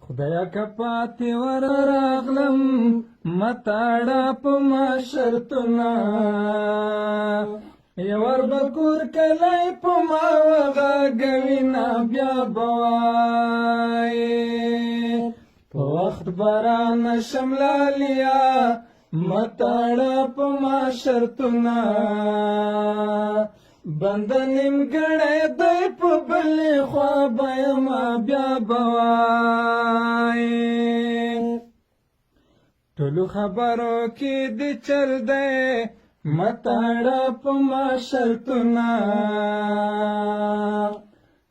خدایا که پاتې ور راغلم متاړه په ما شرطونه یور بکور کلی په ما وغږوینه بیا به وایې په وخت بارانه شملالیا متاړه په ما شرطونه بنده نیمګړی دی په بلې خوا به یمه بیا به وایې ټولو خبرو کې د چل دی متاړه په ما شرطونه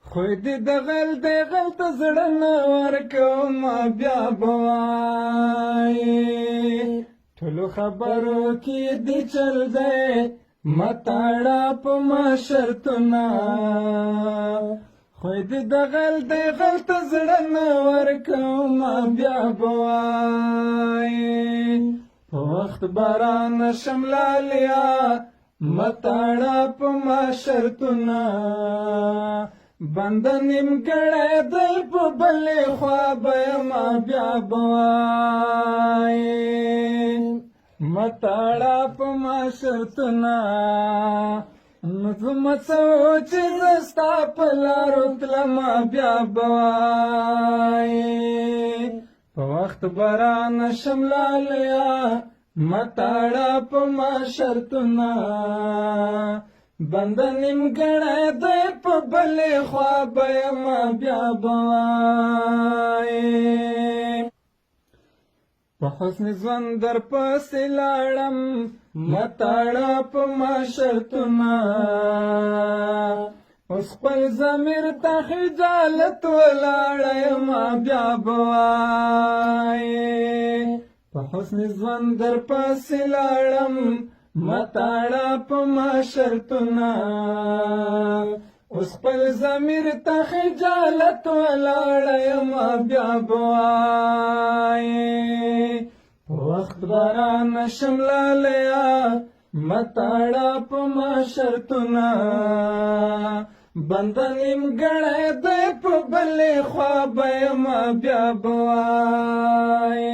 خوی دې د غل دی غل ته زړه نه ورکومه بیا به وایې ټولو خبرو کې د چل دی متاړه په ما شرطونه خوی دې د غل دی غل ته زړه نه ورکومه بیا به وایې په وخت بارانه شملالیا متاړه په ما شرطونه بنده نیمګړی دی په بلې خوا به یمه بیا به وایې متاړه په ما شرطونه نو زما څه چې زه ستا په لارو تلمه بیا به وایې په وخت بارانه شملالیا متاړه په ما شرطونه بنده نیمګړی دی په بلې خوا به یمه بیا به وایې په حسن ژوند در پسې لاړم متاړه په ما شرطونه اوس خپل ضمیر ته خجالت ولاړه یمه بیا به وایې په حسن ژوند در پسې لاړم متاړه په ما شرطونه اوس خپل ضمیر ته خجالت ولاړه یمه بیا به وایې په وخت بارانه شملالیا متاړه په ما شرطونه بنده نیمګړی دی په بلې خوا به یمه بیا به وایې